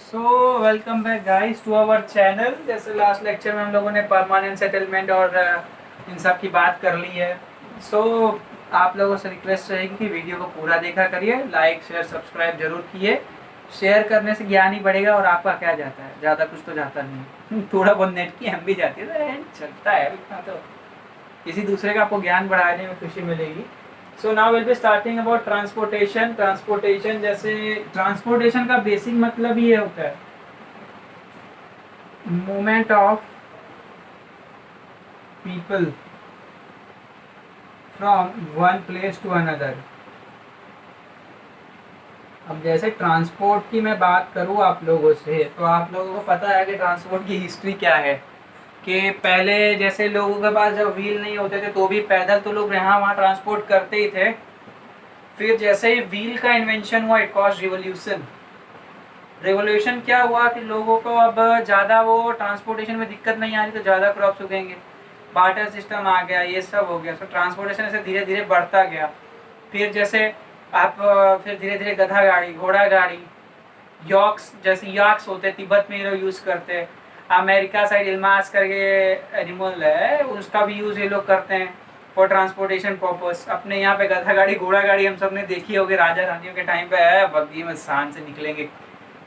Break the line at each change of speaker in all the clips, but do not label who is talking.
So welcome back guys to our channel. जैसे last lecture में हम लोगों ने परमानेंट सेटलमेंट और इन सब की बात कर ली है। सो आप लोगों से रिक्वेस्ट रहेगी कि वीडियो को पूरा देखा करिए, लाइक शेयर सब्सक्राइब जरूर किए। शेयर करने से ज्ञान ही बढ़ेगा और आपका क्या जाता है, ज़्यादा कुछ तो जाता नहीं थोड़ा बहुत नेट की एम भी जाती है तो चलता है इतना, तो किसी दूसरे का आपको ज्ञान बढ़ाने में खुशी मिलेगी। So now will be starting about transportation. जैसे ट्रांसपोर्टेशन का बेसिक मतलब ये होता है movement of people from one place to another. अब जैसे ट्रांसपोर्ट की मैं बात करूँ आप लोगों से, तो आप लोगों को पता है कि ट्रांसपोर्ट की हिस्ट्री क्या है। कि पहले जैसे लोगों के पास जब व्हील नहीं होते थे तो भी पैदल तो लोग यहाँ वहाँ ट्रांसपोर्ट करते ही थे। फिर जैसे ही व्हील का इन्वेंशन हुआ, इट कॉज रिवोल्यूशन। रेवोल्यूशन क्या हुआ कि लोगों को अब ज़्यादा वो ट्रांसपोर्टेशन में दिक्कत नहीं आ रही, तो ज़्यादा क्रॉप्स उगेंगे, बार्टर सिस्टम आ गया, ये सब हो गया। तो ट्रांसपोर्टेशन ऐसे धीरे धीरे बढ़ता गया। फिर जैसे आप फिर धीरे धीरे गधा गाड़ी, घोड़ा गाड़ी, यॉक्स, जैसे याक्स होते तिब्बत में ये लोग यूज़ करते हैं। अमेरिका साइड इल्मास करके एनिमल है, उसका भी यूज़ ये लोग करते हैं फॉर ट्रांसपोर्टेशन पर्पस। अपने यहाँ पे गधा गाड़ी घोड़ा गाड़ी हम सब ने देखी होगी, राजा रानियों के टाइम पे है, बग्गी में शान से निकलेंगे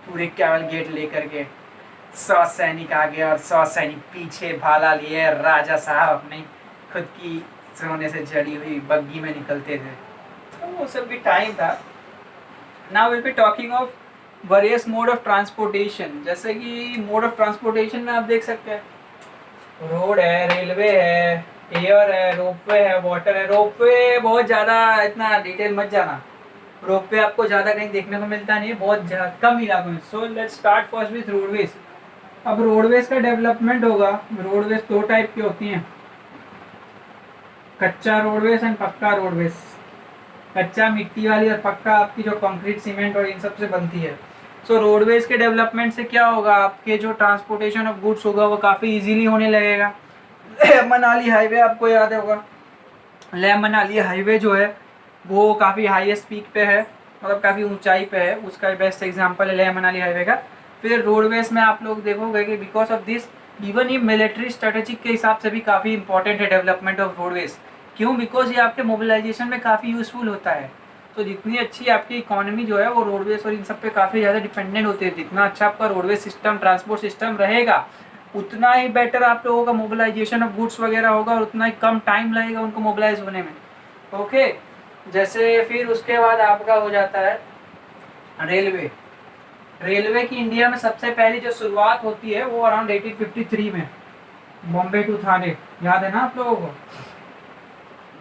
पूरे कैवल गेट लेकर के, 100 सैनिक आगे और 100 सैनिक पीछे, भाला लिए राजा साहब अपनी खुद की सोने से जड़ी हुई बग्गी में निकलते थे। तो वो सब भी टाइम था। Now will be talking of various mode of transportation. जैसे कि मोड ऑफ ट्रांसपोर्टेशन में आप देख सकते हैं रोड है, रेलवे है, एयर है, रोपवे है, वाटर है। रोपवे बहुत ज़्यादा इतना डिटेल मत जाना, रोपवे आपको ज़्यादा कहीं देखने को मिलता नहीं है, बहुत कम इलाकों में। So let's start first with roadways. अब रोडवेज का डेवलपमेंट होगा। रोडवेज दो टाइप की होती हैं, कच्चा रोडवेज एंड पक्का रोडवेज। कच्चा मिट्टी वाली और पक्का आपकी जो कंक्रीट सीमेंट और इन सब से बनती है। सो रोडवेज के डेवलपमेंट से क्या होगा, आपके जो ट्रांसपोर्टेशन ऑफ गुड्स होगा वो काफ़ी इजीली होने लगेगा। लेह मनाली हाईवे आपको याद होगा, लेह मनाली हाईवे जो है वो काफ़ी हाईएस्ट पीक पे है, मतलब काफ़ी ऊंचाई पे है। उसका बेस्ट एग्जांपल है लेह मनाली हाईवे का। फिर रोडवेज में आप लोग देखोगे कि बिकॉज ऑफ दिस इवन ये मिलिट्री स्ट्रेटेजिक के हिसाब से भी काफ़ी इंपॉर्टेंट है डेवलपमेंट ऑफ रोडवेज। क्यों? बिकॉज ये आपके मोबिलाइजेशन में काफ़ी यूजफुल होता है। तो जितनी अच्छी आपकी इकोनॉमी जो है वो रोडवेज और इन सब पे काफ़ी ज़्यादा डिपेंडेंट होती है। जितना अच्छा आपका रोडवेज सिस्टम, ट्रांसपोर्ट सिस्टम रहेगा, उतना ही बेटर आप लोगों का मोबिलाइजेशन ऑफ गुड्स वगैरह होगा और उतना ही कम टाइम लगेगा उनको मोबिलाइज होने में। ओके, जैसे फिर उसके बाद आपका हो जाता है रेलवे। रेलवे की इंडिया में सबसे पहली जो शुरुआत होती है वो अराउंड 1853 में, बॉम्बे टू थाने, याद है ना आप लोगों को।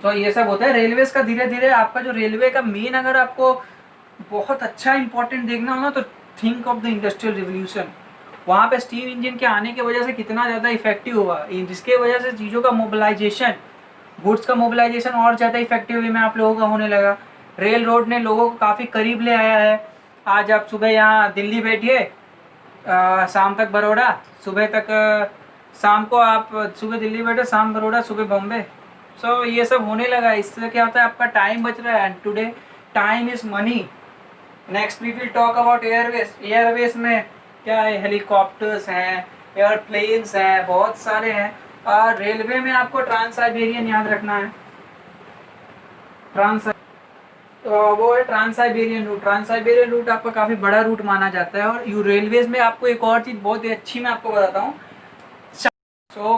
तो ये सब होता है रेलवेज का। धीरे धीरे आपका जो रेलवे का मेन, अगर आपको बहुत अच्छा इंपॉर्टेंट देखना हो ना, तो think of the industrial revolution. वहाँ पे स्टीम इंजन के आने की वजह से कितना ज़्यादा इफेक्टिव हुआ, जिसके वजह से चीज़ों का मोबिलाइजेशन, गुड्स का मोबिलाइजेशन और ज़्यादा इफेक्टिव वे में आप लोगों का होने लगा। रेल रोड ने लोगों को काफ़ी करीब ले आया है। आज आप सुबह यहाँ दिल्ली बैठिए, शाम तक बड़ौदा, सुबह तक शाम को आप सुबह दिल्ली बैठे, शाम बड़ौदा, सुबह बॉम्बे। सो ये सब होने लगा। इससे क्या होता है, आपका टाइम बच रहा है, and today time is money. Next we will talk about airways. Airways में क्या है, हेलीकॉप्टर्स हैं, एयरप्लेन्स हैं, बहुत सारे हैं। और रेलवे में आपको ट्रांस साइबेरियन याद रखना है। वो है trans Siberian route. Trans Siberian route आपका काफ़ी बड़ा रूट माना जाता है। और यू रेलवेज में आपको एक और चीज़ बहुत ही अच्छी मैं आपको बताता हूँ।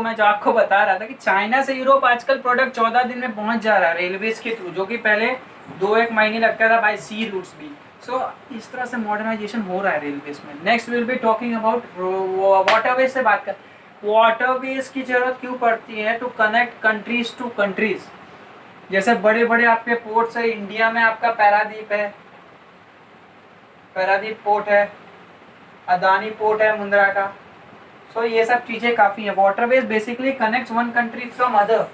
मैं जो आपको बता रहा था कि चाइना से यूरोप आजकल प्रोडक्ट 14 दिन में पहुंच जा रहा है रेलवेज के थ्रू, जो कि पहले 2-1 महीने लगता था बाय सी रूट्स भी। इस तरह से मॉडर्नाइजेशन हो रहा है रेलवेज में। Next will be talking about waterways से बात कर। वाटरवेज की जरूरत क्यों पड़ती है? To connect countries to countries. जैसे बड़े बड़े आपके पोर्ट्स है, इंडिया में आपका पैरादीप है, पैरादीप पोर्ट है, अदानी पोर्ट है मुंद्रा का। ये सब चीज़ें काफ़ी है। Waterways basically connects one country from other.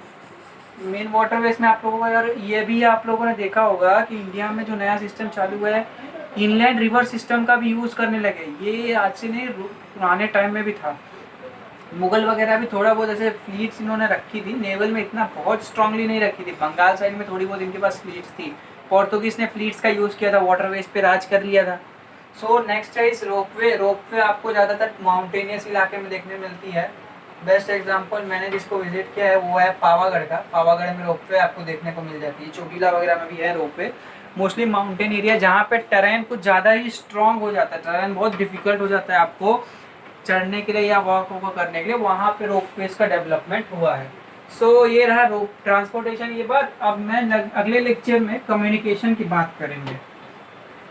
Main waterways में आप लोगों को, यार ये भी आप लोगों ने देखा होगा कि इंडिया में जो नया सिस्टम चालू है, इनलैंड रिवर सिस्टम का भी यूज़ करने लगे। ये आज से नहीं, पुराने टाइम में भी था। मुगल वगैरह भी थोड़ा बहुत ऐसे फ्लीट्स इन्होंने रखी थी, नेवल में इतना बहुत स्ट्रांगली नहीं रखी थी। बंगाल साइड में थोड़ी बहुत इनके पास फ्लीट्स थी। पोर्तुगीज़ ने फ्लीट्स का यूज़ किया था, वाटरवेज पे राज कर लिया था। सो नेक्स्ट है इस रोपवे। रोपवे आपको ज़्यादातर माउंटेनियस इलाके में देखने मिलती है। बेस्ट एग्जांपल मैंने जिसको विजिट किया है वो है पावागढ़ का। पावागढ़ में रोपवे आपको देखने को मिल जाती है। चोटीला वगैरह में भी है रोपवे। मोस्टली माउंटेन एरिया जहाँ पे टेरेन कुछ ज़्यादा ही स्ट्रॉन्ग हो जाता है, टेरेन बहुत डिफिकल्ट हो जाता है आपको चढ़ने के लिए या वॉक वॉक करने के लिए, वहाँ पे रोपवेज का डेवलपमेंट हुआ है। सो ये रहा रोप ट्रांसपोर्टेशन ये बात। अब मैं अगले लेक्चर में कम्युनिकेशन की बात करेंगे,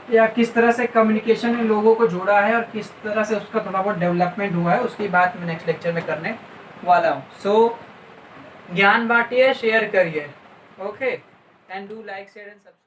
या किस तरह से कम्युनिकेशन ने लोगों को जोड़ा है और किस तरह से उसका थोड़ा बहुत डेवलपमेंट हुआ है, उसकी बात मैं नेक्स्ट लेक्चर में करने वाला हूँ। सो ज्ञान बांटिए, शेयर करिए। Okay, and do like share and subscribe.